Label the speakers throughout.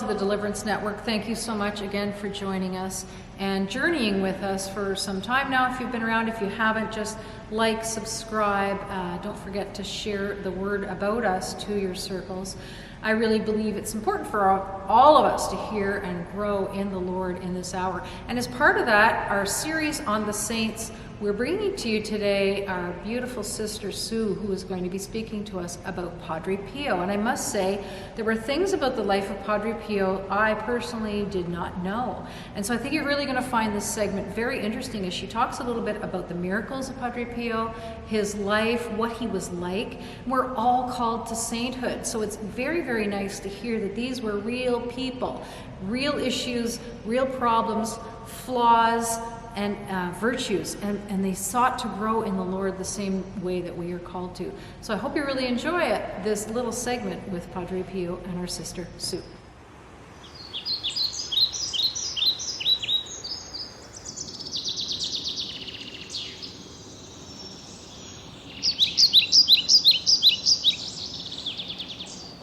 Speaker 1: to the Deliverance Network. Thank you so much again for joining us and journeying with us for some time now. If you've been around, if you haven't, just like, subscribe. Don't forget to share the word about us to your circles. I really believe it's important for all of us to hear and grow in the Lord in this hour. And as part of that, our series on the saints, we're bringing to you today our beautiful sister Sue, who is going to be speaking to us about Padre Pio. And I must say, there were things about the life of Padre Pio I personally did not know. And so I think you're really going to find this segment very interesting as she talks a little bit about the miracles of Padre Pio, his life, what he was like. We're all called to sainthood. So it's very, very nice to hear that these were real people, real issues, real problems, flaws, and virtues, and they sought to grow in the Lord the same way that we are called to. So I hope you really enjoy it, this little segment with Padre Pio and our sister Sue.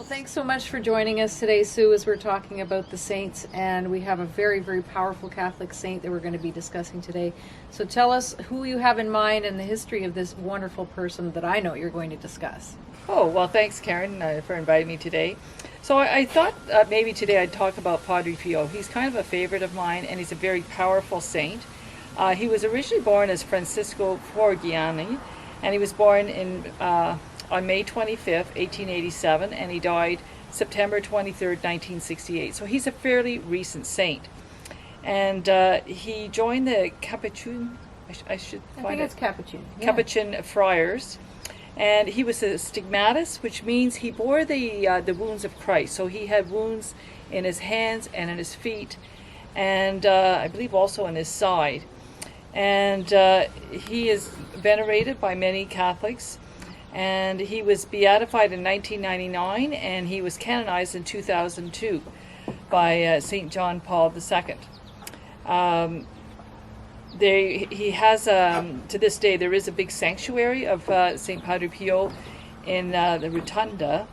Speaker 1: Thanks so much for joining us today, Sue, as we're talking about the saints, and we have a very, very powerful Catholic saint that we're going to be discussing today. So tell us who you have in mind and the history of this wonderful person that I know you're going to discuss.
Speaker 2: Oh, well, thanks, Karen, for inviting me today. So I thought maybe today I'd talk about Padre Pio. He's kind of a favorite of mine, and he's a very powerful saint. He was originally born as Francisco Forgiani, and he was born on May 25th, 1887, and he died September 23rd, 1968. So he's a fairly recent saint. And he joined the Capuchin, I think it's
Speaker 1: Capuchin. Yeah.
Speaker 2: Capuchin friars. And he was a stigmatist, which means he bore the wounds of Christ. So he had wounds in his hands and in his feet, and I believe also in his side. And he is venerated by many Catholics. And he was beatified in 1999, and he was canonized in 2002 by St. John Paul II. He has, to this day, there is a big sanctuary of St. Padre Pio in the Rotunda,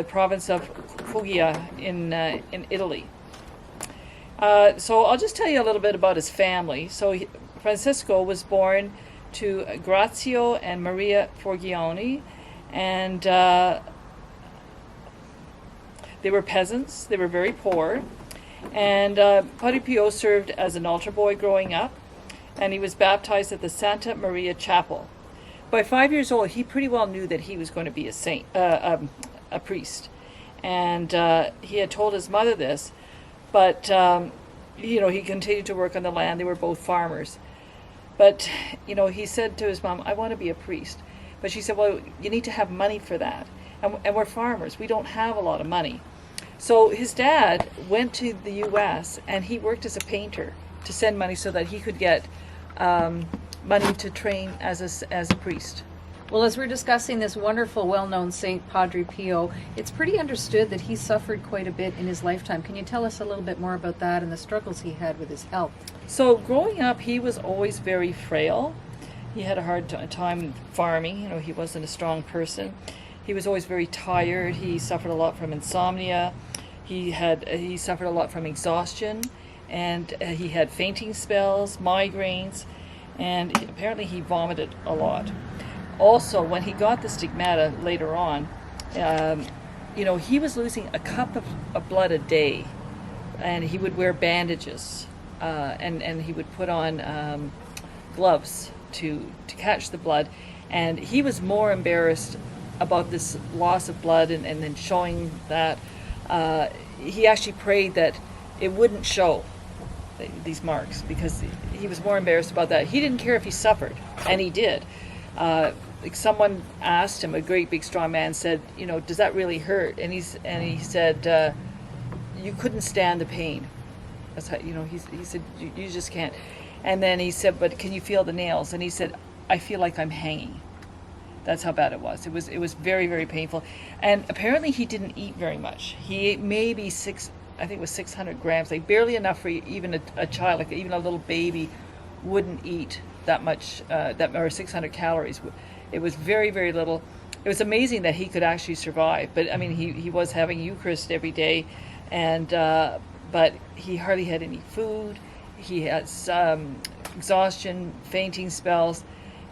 Speaker 2: province of Foggia in Italy. So I'll just tell you a little bit about his family. So Francisco was born to Grazio and Maria Forgiani, and they were peasants. They were very poor, and Padre Pio served as an altar boy growing up, and he was baptized at the Santa Maria Chapel. By 5 years old, he pretty well knew that he was going to be a saint, a priest, and he had told his mother this, but he continued to work on the land. They were both farmers. But, he said to his mom, I want to be a priest. But she said, well, you need to have money for that. And we're farmers. We don't have a lot of money. So his dad went to the U.S. and he worked as a painter to send money so that he could get money to train as a priest.
Speaker 1: Well, as we're discussing this wonderful, well-known Saint Padre Pio, it's pretty understood that he suffered quite a bit in his lifetime. Can you tell us a little bit more about that and the struggles he had with his health?
Speaker 2: So growing up, he was always very frail. He had a hard time farming. He wasn't a strong person. He was always very tired. He suffered a lot from insomnia. He suffered a lot from exhaustion, and he had fainting spells, migraines, and apparently he vomited a lot. Also, when he got the stigmata later on, he was losing a cup of blood a day, and he would wear bandages, and he would put on gloves to catch the blood. And he was more embarrassed about this loss of blood and then showing that. He actually prayed that it wouldn't show these marks because he was more embarrassed about that. He didn't care if he suffered, and he did. Someone asked him, a great big strong man said, does that really hurt? And he said, you couldn't stand the pain. That's how, he said, you just can't. And then he said, but can you feel the nails? And he said, I feel like I'm hanging. That's how bad it was. It was very, very painful. And apparently he didn't eat very much. He ate maybe 600 grams, like barely enough for even a child, like even a little baby wouldn't eat that much, or 600 calories. It was very, very little. It was amazing that he could actually survive. But I mean, he was having Eucharist every day, and but he hardly had any food. He had exhaustion, fainting spells.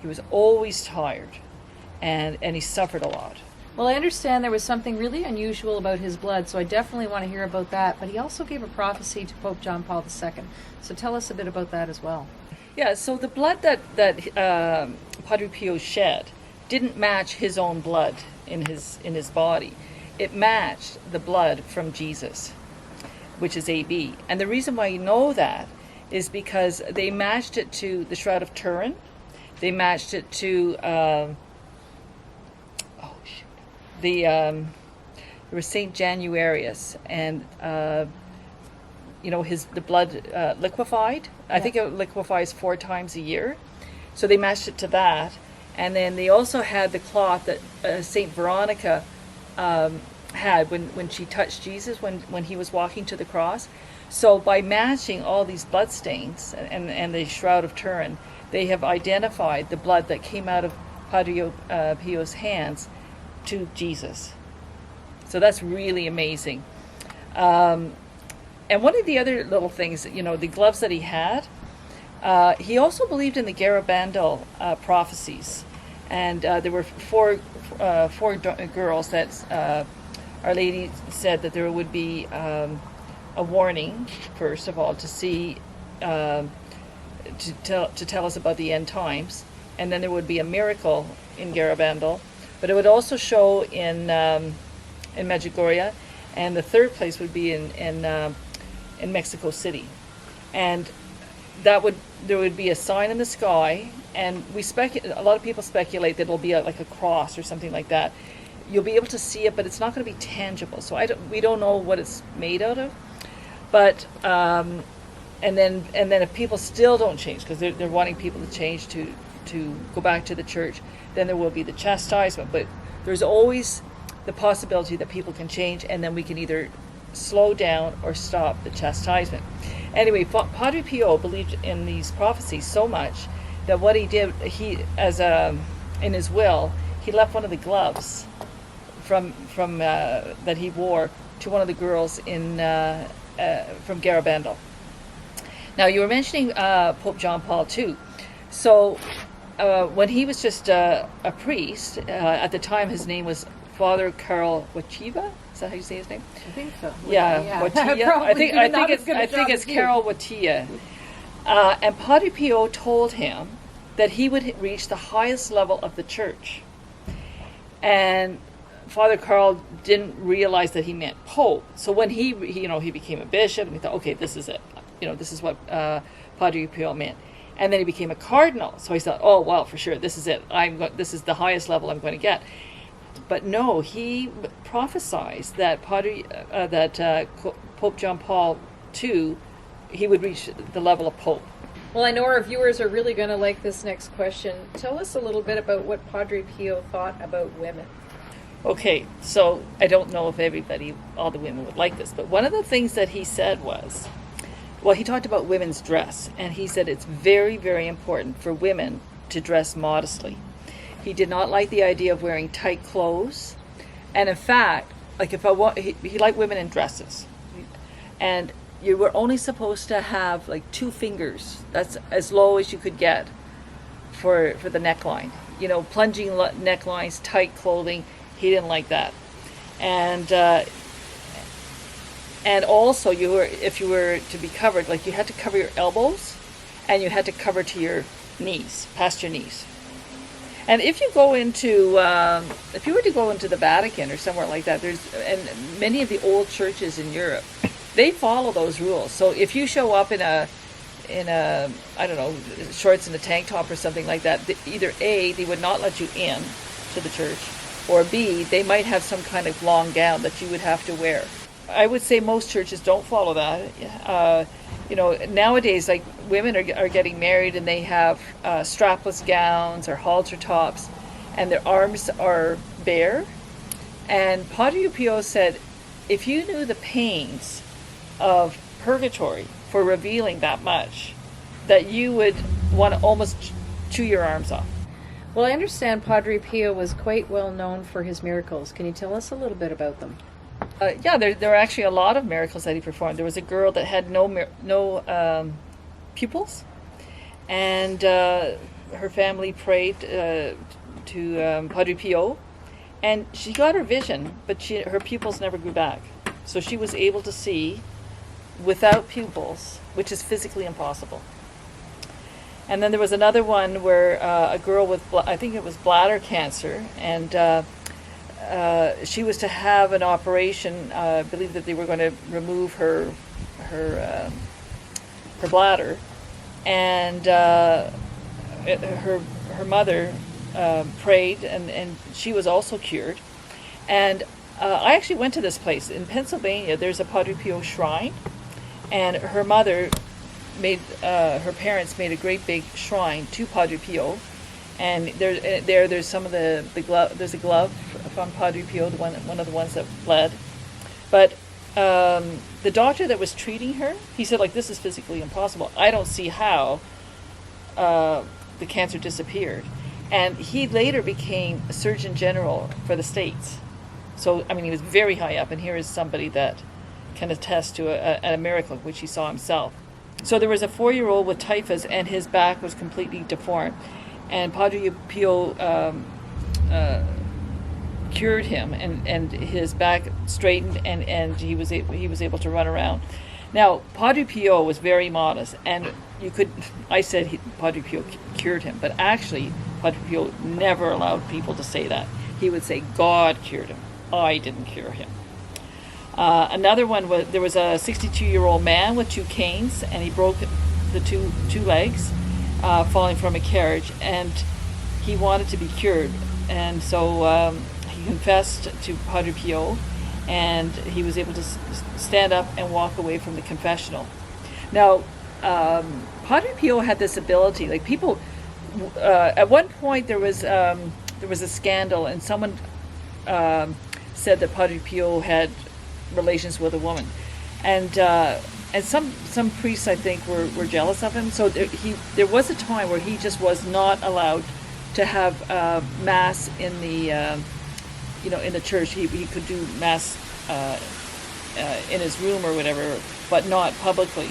Speaker 2: He was always tired, and he suffered a lot.
Speaker 1: Well, I understand there was something really unusual about his blood, so I definitely want to hear about that. But he also gave a prophecy to Pope John Paul II. So tell us a bit about that as well.
Speaker 2: Yeah, so the blood that Padre Pio shed didn't match his own blood in his body. It matched the blood from Jesus, which is AB. And the reason why you know that is because they matched it to the Shroud of Turin. They matched it to there was Saint Januarius, and the blood liquefied. I think it liquefies 4 times a year, so they matched it to that. And then they also had the cloth that Saint Veronica had when she touched Jesus when he was walking to the cross. So by matching all these blood stains and the Shroud of Turin, they have identified the blood that came out of Padre Pio's hands to Jesus. So that's really amazing. And one of the other little things, the gloves that he had, he also believed in the Garabandal prophecies. And there were four girls that Our Lady said that there would be a warning, first of all, to see, to tell us about the end times. And then there would be a miracle in Garabandal. But it would also show in Medjugorje, and the third place would be in Mexico City, and there would be a sign in the sky, and a lot of people speculate that it'll be like a cross or something like that. You'll be able to see it, but it's not going to be tangible. So we don't know what it's made out of, but and then if people still don't change, because they're wanting people to change to go back to the church, then there will be the chastisement. But there's always the possibility that people can change, and then we can either slow down or stop the chastisement. Anyway, Padre Pio believed in these prophecies so much that what he did, in his will, he left one of the gloves from that he wore to one of the girls from Garabandal. Now, you were mentioning Pope John Paul II. So when he was just a priest, at the time his name was Father Karol Wojtyła. Is that how you say his name?
Speaker 1: I think so.
Speaker 2: Yeah. Wojtyła. I think it's Karol Wojtyła. And Padre Pio told him that he would reach the highest level of the church. And Father Karol didn't realize that he meant Pope. So when he became a bishop, and he thought, okay, this is it. This is what Padre Pio meant. And then he became a cardinal. So he thought, oh, well, for sure, this is it. This is the highest level I'm going to get. But no, he prophesied that Pope John Paul II, he would reach the level of Pope.
Speaker 1: Well, I know our viewers are really going to like this next question. Tell us a little bit about what Padre Pio thought about women.
Speaker 2: Okay, so I don't know if all the women would like this, but one of the things that he said was, he talked about women's dress, and he said it's very, very important for women to dress modestly. He did not like the idea of wearing tight clothes, and in fact, he liked women in dresses, and you were only supposed to have 2 fingers. That's as low as you could get for the neckline. Plunging necklines, tight clothing. He didn't like that, and also if you were to be covered, you had to cover your elbows, and you had to cover to your knees, past your knees. And if you were to go into the Vatican or somewhere like that, and many of the old churches in Europe, they follow those rules. So if you show up in a I don't know, shorts and a tank top or something like that, either A, they would not let you in to the church, or B, they might have some kind of long gown that you would have to wear. I would say most churches don't follow that. Nowadays, women are getting married and they have strapless gowns or halter tops, and their arms are bare. And Padre Pio said, if you knew the pains of purgatory for revealing that much, that you would want to almost chew your arms off.
Speaker 1: Well, I understand Padre Pio was quite well known for his miracles. Can you tell us a little bit about them?
Speaker 2: Yeah, there were actually a lot of miracles that he performed. There was a girl that had no pupils, and her family prayed to Padre Pio, and she got her vision, but her pupils never grew back. So she was able to see without pupils, which is physically impossible. And then there was another one where a girl with, I think it was bladder cancer, and she was to have an operation. I believe that they were going to remove her bladder, and her mother prayed, and she was also cured. And I actually went to this place in Pennsylvania. There's a Padre Pio shrine, and her mother her parents made a great big shrine to Padre Pio, and there's some of the glove. There's a glove from Padre Pio, one of the ones that bled. But the doctor that was treating her, he said, like, this is physically impossible. I don't see how the cancer disappeared. And he later became a Surgeon General for the States. So, I mean, he was very high up, and here is somebody that can attest to a miracle, which he saw himself. So there was a 4-year-old with typhus, and his back was completely deformed. And Padre Pio cured him, and his back straightened, and he was able to run around. Now, Padre Pio was very modest, and I said Padre Pio cured him, but actually Padre Pio never allowed people to say that. He would say, God cured him. I didn't cure him. Another one was, there was a 62-year-old man with 2 canes, and he broke the two legs falling from a carriage, and he wanted to be cured. And so he confessed to Padre Pio, and he was able to stand up and walk away from the confessional. Now, Padre Pio had this ability, like people, at one point there was a scandal, and someone said that Padre Pio had relations with a woman, and some priests, I think, were jealous of him. So there was a time where he just was not allowed to have mass in the in the church. He could do mass in his room or whatever, but not publicly.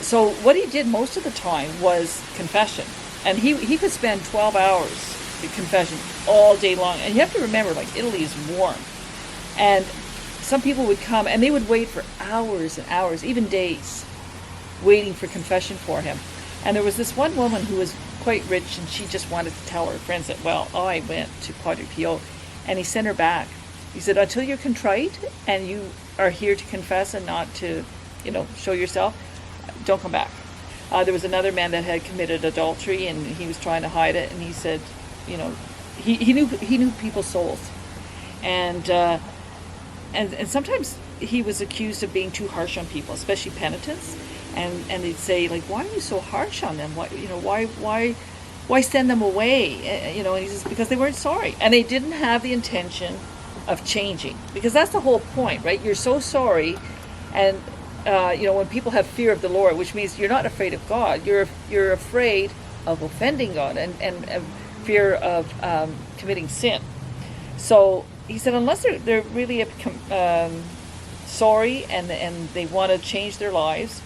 Speaker 2: So what he did most of the time was confession, and he could spend 12 hours in confession all day long. And you have to remember, like, Italy is warm, and some people would come and they would wait for hours and hours, even days, waiting for confession for him. And there was this one woman who was quite rich, and she just wanted to tell her friends that, well, I went to Padre Pio, and he sent her back. He said, until you're contrite and you are here to confess and not to, show yourself, don't come back. There was another man that had committed adultery, and he was trying to hide it, and he said, he knew people's souls, and sometimes he was accused of being too harsh on people, especially penitents, and they'd say, like, why are you so harsh on them? Why send them away? And he says, because they weren't sorry, and they didn't have the intention of changing, because that's the whole point, right? You're so sorry, and when people have fear of the Lord, which means you're not afraid of God, you're afraid of offending God, and fear of committing sin. So he said, unless they're really sorry and they want to change their lives,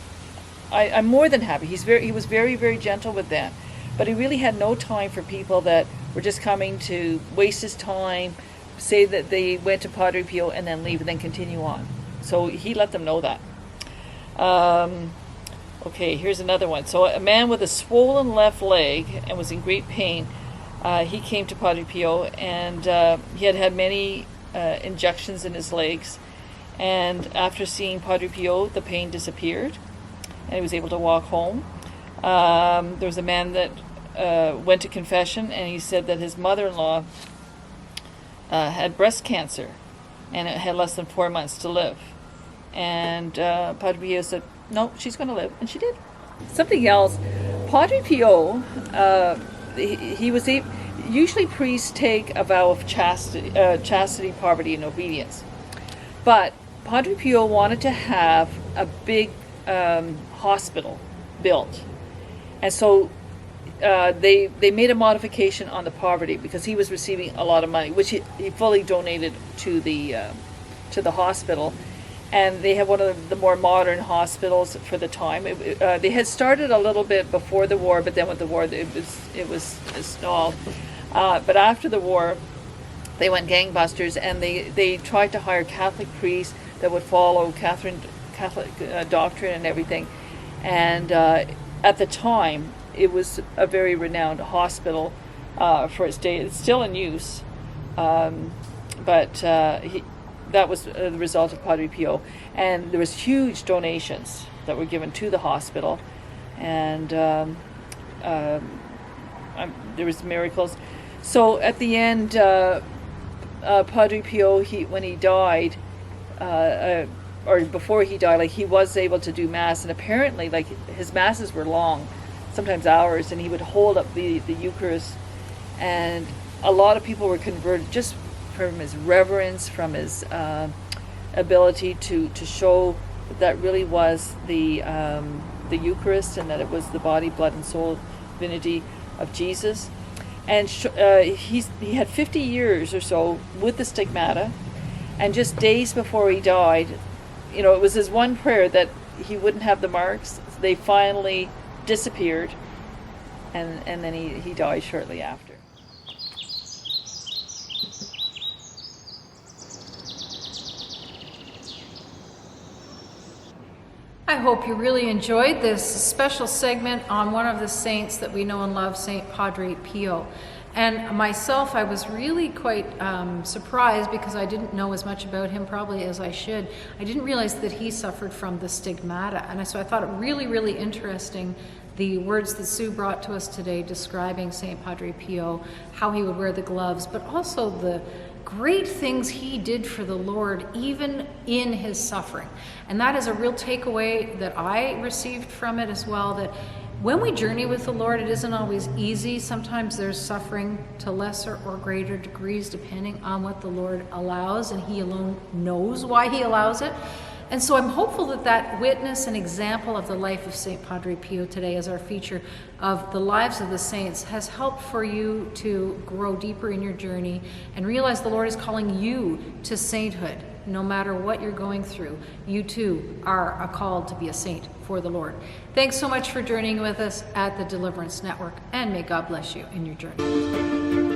Speaker 2: I'm more than happy. He was very, very gentle with them, but he really had no time for people that were just coming to waste his time, say that they went to Padre Pio and then leave and then continue on. So he let them know that. Okay, here's another one. So a man with a swollen left leg and was in great pain, he came to Padre Pio, and he had many injections in his legs, and after seeing Padre Pio, the pain disappeared, and he was able to walk home. There was a man that went to confession, and he said that his mother-in-law had breast cancer, and it had less than 4 months to live. And Padre Pio said, no, she's going to live, and she did. Something else, Padre Pio, usually priests take a vow of chastity, poverty, and obedience. But Padre Pio wanted to have a big hospital built. And so they made a modification on the poverty, because he was receiving a lot of money, which he fully donated to the to the hospital. And they had one of the more modern hospitals for the time. They had started a little bit before the war, but then with the war it was stalled. But after the war, they went gangbusters, and they tried to hire Catholic priests that would follow Catholic doctrine and everything. And at the time, it was a very renowned hospital for its day. It's still in use, but that was the result of Padre Pio. And there was huge donations that were given to the hospital, and there was miracles. So at the end, Padre Pio, when he died, or before he died, like, he was able to do mass, and apparently, like, his masses were long, sometimes hours, and he would hold up the Eucharist, and a lot of people were converted just from his reverence, from his ability to show that really was the Eucharist, and that it was the body, blood, and soul divinity of Jesus. And he had 50 years or so with the stigmata, and just days before he died, you know, it was his one prayer that he wouldn't have the marks. They finally disappeared, and then he died shortly after.
Speaker 1: I hope you really enjoyed this special segment on one of the saints that we know and love, Saint Padre Pio. And myself, I was really quite surprised, because I didn't know as much about him probably as I should. I didn't realize that he suffered from the stigmata. And so I thought it really, really interesting, the words that Sue brought to us today describing Saint Padre Pio, how he would wear the gloves, but also the great things he did for the Lord, even in his suffering. And that is a real takeaway that I received from it as well, that when we journey with the Lord, it isn't always easy. Sometimes there's suffering to lesser or greater degrees, depending on what the Lord allows, and he alone knows why he allows it. And so I'm hopeful that that witness and example of the life of St. Padre Pio today, as our feature of the lives of the saints, has helped for you to grow deeper in your journey and realize the Lord is calling you to sainthood. No matter what you're going through, you too are called to be a saint for the Lord. Thanks so much for journeying with us at the Deliverance Network, and may God bless you in your journey.